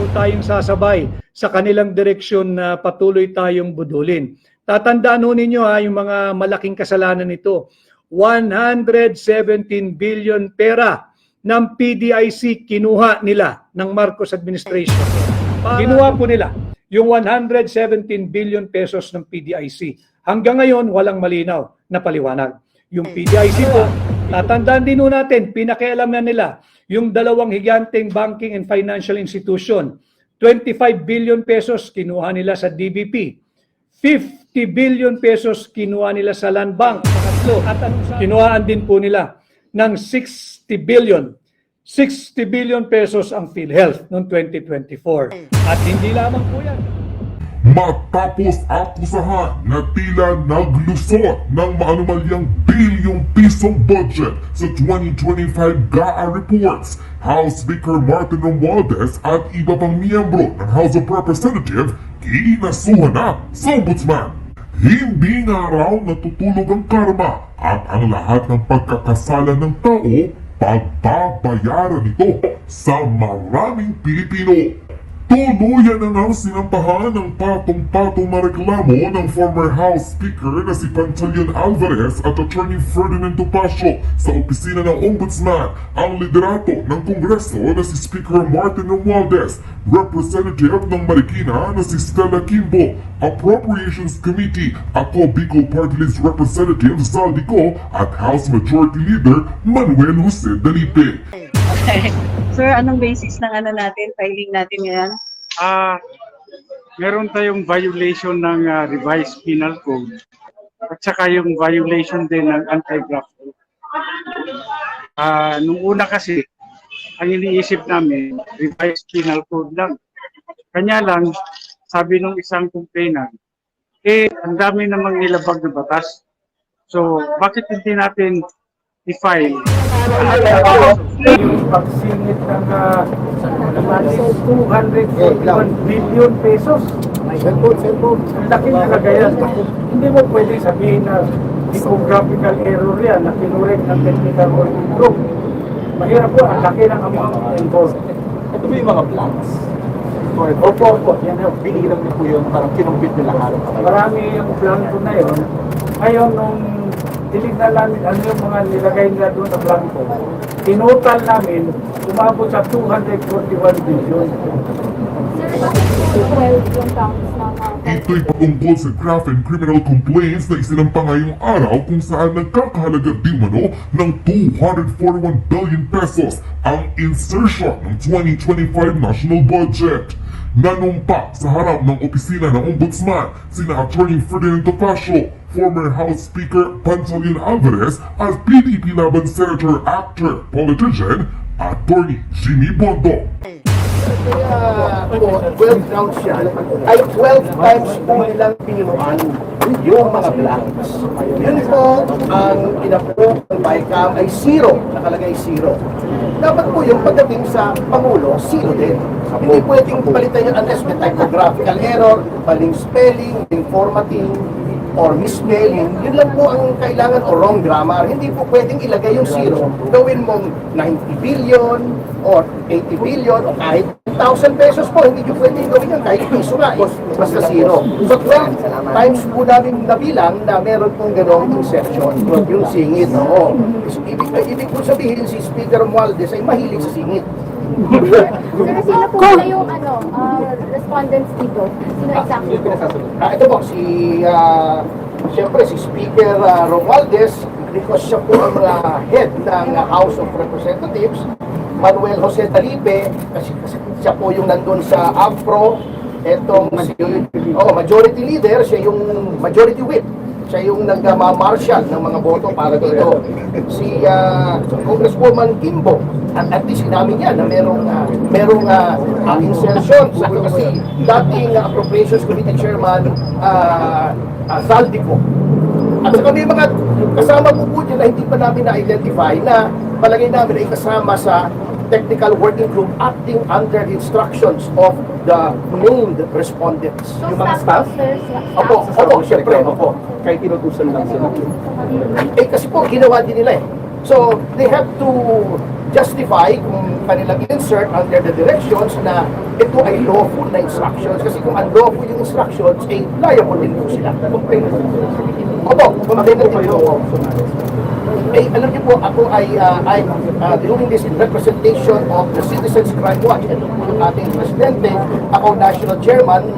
po tayong sasabay sa kanilang direksyon na patuloy tayong budulin. Tatandaan ho ninyo yung mga malaking kasalanan nito. 117 billion pera ng PDIC kinuha nila ng Marcos administration. Kinuha po nila yung 117 billion pesos ng PDIC. Hanggang ngayon, walang malinaw na paliwanag. Yung PDIC po, tatandaan din natin, pinakialam na nila yung dalawang higanteng banking and financial institution. 25 billion pesos kinuha nila sa DBP. 50 billion pesos kinuha nila sa Land Bank. At kinuhaan din po nila ng 60 billion pesos ang PhilHealth noong 2024. At hindi lamang po yan. Matapos akusahan na tila naglusot ng maanumalyang bilyong pisong budget sa 2025 GAA reports, House Speaker Martin Romualdez at iba pang miyembro ng House of Representatives kinasuhan na sa Ombudsman. Hindi nga raw natutulog ang karma at ang lahat ng pagkakasala ng tao pagbabayaran ito sa maraming Pilipino. Tuluyan na nang sinampahan ng patong-patong na reklamo ng former House Speaker na si Pantaleon Alvarez at Attorney Ferdinand Topacio sa opisina ng Ombudsman ang liderato ng Kongreso na si Speaker Martin Romualdez, Representative ng Marikina na si Stella Kimbo, Appropriations Committee, ako Bicol Party List Representative Zaldico at House Majority Leader Manuel Jose Dalipe. Sir, anong basis ng filing natin ngayon? Meron tayong violation ng revised penal code at saka yung violation din ng anti-graft code. Nung una kasi, ang iniisip namin, revised penal code lang. Kanya lang, sabi nung isang complainant, ang dami namang nilabag na batas. So, bakit hindi natin i-file? Yung pagsingit ng 241 billion pesos. Cellphone. Laking kalagayan. Hindi mo pwede sabihin na typographical error yan na kinurek ng technical working group. Mahirap po, ang laki ng amount involved. Ito ba yung mga blanks? Opo. Yan yung binilang niyo po yung parang kinumpit nila lahat. Marami yung blanco na yun. Ngayon, nung tinignan namin ano yung mga nilagay nila doon sa blanco, tinotal namin, umabot sa 241 billion. Ito'y patungkol sa graft and criminal complaints na isinampa ngayong araw kung saan nagkakahalaga di umano ng 241 billion pesos ang insertion ng 2025 national budget. Nanumpa sa harap ng opisina ng Ombudsman sina Attorney Ferdinand Topacio, former House Speaker Pantaleon Alvarez at PDP Laban Senator, actor, politician, Attorney Jimmy Bondo. Kaya po, 12 rounds yan, ay 12 times po nilang pinuan yung mga blanks. Yun po ang in-approve ng BICAM ay 0, nakalagay 0. Dapat po yung pagdating sa Pangulo, 0 din. Hindi pwedeng palitan yung unless may typographical error, maling spelling, maling formatting, or misspelling, yun lang po ang kailangan o wrong grammar. Hindi po pwedeng ilagay yung 0. Gawin mong 90 billion or 80 billion o kahit 1,000 pesos po. Hindi nyo pwedeng gawin yan kahit piso nga. Basta 0. So 12 times po namin nabilang na meron pong gano'ng insertion. Yung singit. Oo. Ibig po sabihin si Speaker Romualdez ay mahilig sa singit. Sir, sino po na yung respondents dito? Sino exactly po? Ito po, siyempre si Speaker Romualdez, because siya po ang head ng House of Representatives, Manuel Jose Dalipe, kasi siya po yung nandun sa AMPRO, etong majority leader, siya yung majority whip. Siya yung nagma-marshal ng mga boto para dito. Si Congresswoman Kimbo, at least sinamin niya na merong insertion sa kasi dating Appropriations Committee Chairman Zaldico. At saka may mga kasama po dyan na hindi pa namin na-identify na palagay namin ay kasama sa technical working group acting under the instructions of the named respondents. So, yung mga staff? Opo, syempre, opo. Kahit tinutusan lang sila. Kasi po, ginawa din nila eh. So, they have to justify kung kanilang insert under the directions na ito ay lawful na instructions. Kasi kung unlawful yung instructions, eh, liable din po sila. Opo, maganda din po. Eh, alam niyo po, ako ay doing this in representation of the Citizens Crime Watch. Ito po yung ating presidente, ako national chairman.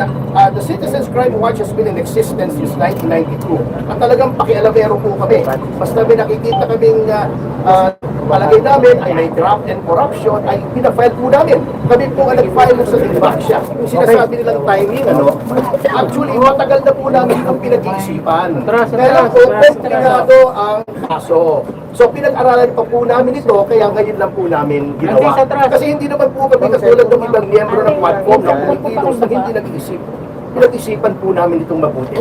The Citizens Crime Watch has been in existence since 1992. At talagang pakialamero po kami. Basta may nakikita kaming palagay namin ay may graft and corruption, ay pinafile po namin. Kami po ang nag-file sa Inbaksya. Yung sinasabi nilang timing, actually, matagal na po namin ang pinag-iisipan. Kaya po, komplikado ang kaso. So, pinag-aralan pa po namin ito, kaya ngayon lang po namin ginawa. Kasi hindi naman po kami katulad ng ibang miyembro ng platform ng Pilipinos na hindi nag-iisip. Pinag-isipan po namin itong mabuti.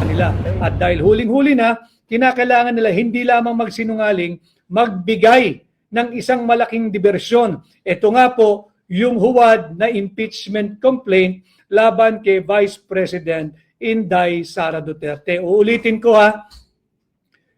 Nila. At dahil huling-huli na, kinakailangan nila hindi lamang magsinungaling, magbigay ng isang malaking diversyon. Ito nga po, yung huwad na impeachment complaint laban kay Vice President Inday Sara Duterte. Uulitin ko ha,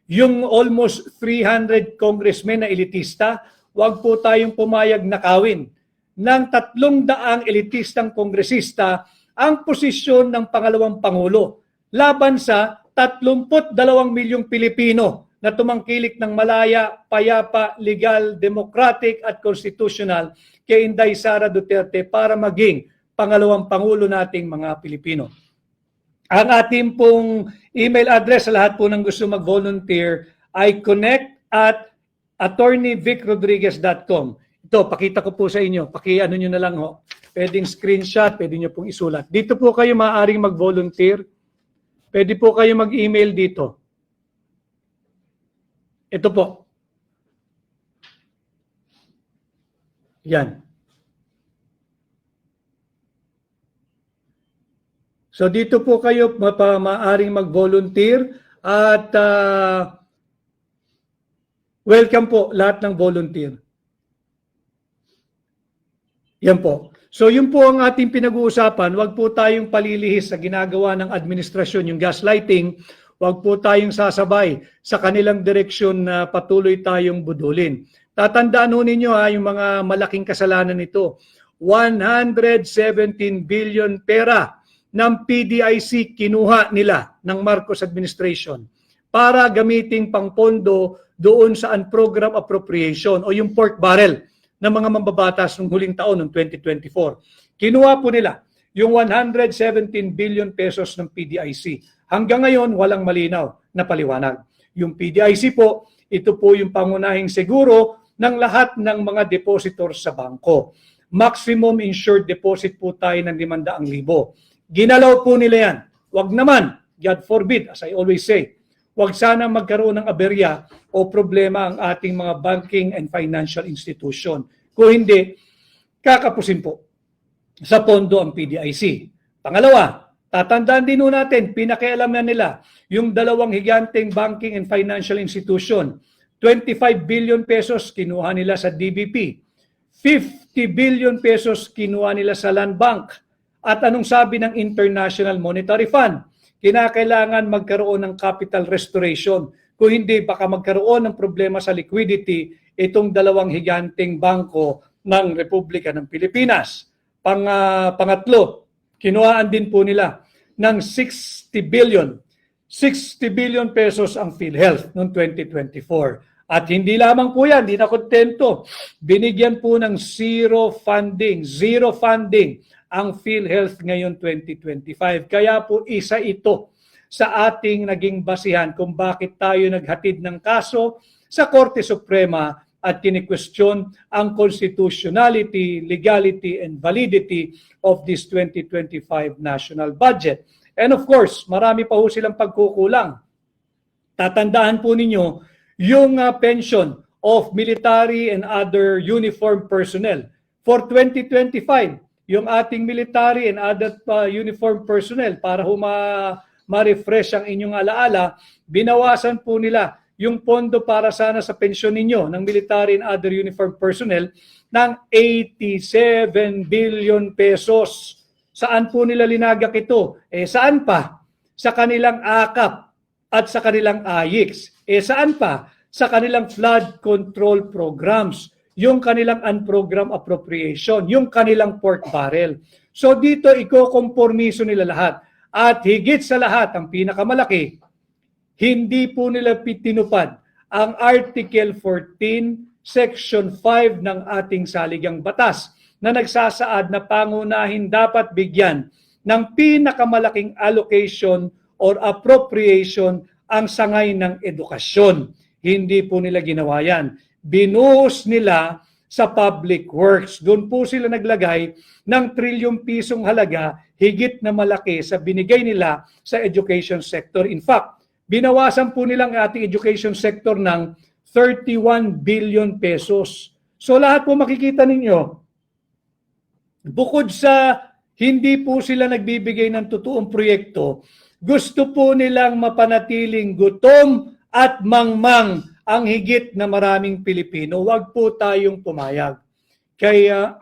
yung almost 300 congressmen na elitista, wag po tayong pumayag na kawin ng 300 elitistang kongresista ang posisyon ng pangalawang Pangulo laban sa 32 milyong Pilipino na tumangkilik ng malaya, payapa, legal, democratic at constitutional kay Inday Sara Duterte para maging pangalawang Pangulo nating mga Pilipino. Ang ating pong email address sa lahat po ng gusto mag-volunteer ay connect@attorneyvicrodriguez.com. Ito, pakita ko po sa inyo. Paki-ano nyo na lang ho. Pwedeng screenshot, pwede nyo pong isulat. Dito po kayo maaaring mag-volunteer. Pwede po kayo mag-email dito. Ito po. Yan. So dito po kayo maaaring mag-volunteer at welcome po lahat ng volunteer. Yan po. So yun po ang ating pinag-uusapan. Huwag po tayong palilihis sa ginagawa ng administrasyon, yung gaslighting. Huwag po tayong sasabay sa kanilang direksyon na patuloy tayong budulin. Tatandaan ho ninyo yung mga malaking kasalanan nito. 117 billion pera ng PDIC kinuha nila ng Marcos administration para gamiting pangpondo doon sa unprogrammed appropriation o yung pork barrel ng mga mambabatas noong huling taon ng 2024. Kinuha po nila yung 117 billion pesos ng PDIC. Hanggang ngayon, walang malinaw na paliwanag. Yung PDIC po, ito po yung pangunahing seguro ng lahat ng mga depositors sa bangko. Maximum insured deposit po tayo ng 500,000. Ginalaw po nila yan. Wag naman, God forbid, as I always say, wag sana magkaroon ng aberya o problema ang ating mga banking and financial institution. Kung hindi, kakapusin po sa pondo ang PDIC. Pangalawa, tatandaan din natin, pinakialaman nila yung dalawang higanteng banking and financial institution. 25 billion pesos kinuha nila sa DBP. 50 billion pesos kinuha nila sa Land Bank. At anong sabi ng International Monetary Fund? Kinakailangan magkaroon ng capital restoration. Kung hindi, baka magkaroon ng problema sa liquidity itong dalawang higanteng bangko ng Republika ng Pilipinas. Pangatlo, kinuhaan din po nila ng 60 billion pesos ang PhilHealth noong 2024. At hindi lamang po yan, hindi na kontento. Binigyan po ng zero funding ang PhilHealth ngayon 2025. Kaya po isa ito sa ating naging basihan kung bakit tayo naghatid ng kaso sa Korte Suprema at kini-question ang constitutionality, legality, and validity of this 2025 national budget. And of course, marami pa ho silang pagkukulang. Tatandaan po ninyo yung pension of military and other uniformed personnel. For 2025, yung ating military and other uniformed personnel, para ma-refresh ang inyong alaala, binawasan po nila yung pondo para sana sa pensyon ninyo ng military and other uniformed personnel ng 87 billion pesos. Saan po nila linagak ito? Saan pa? Sa kanilang AKAP at sa kanilang AYIX. Saan pa? Sa kanilang flood control programs. yung kanilang unprogrammed appropriation, yung kanilang pork barrel. So dito iko-kompormiso nila lahat. At higit sa lahat, ang pinakamalaki, hindi po nila tinupad ang Article 14, Section 5 ng ating saligang batas na nagsasaad na pangunahin dapat bigyan ng pinakamalaking allocation or appropriation ang sangay ng edukasyon. Hindi po nila ginawa yan. Binuhos nila sa public works. Doon po sila naglagay ng trilyong pisong halaga, higit na malaki sa binigay nila sa education sector. In fact, binawasan po nilang ating education sector ng 31 billion pesos. So lahat po makikita ninyo, bukod sa hindi po sila nagbibigay ng totoong proyekto, gusto po nilang mapanatiling gutom at mangmang ang higit na maraming Pilipino. Huwag po tayong pumayag. Kaya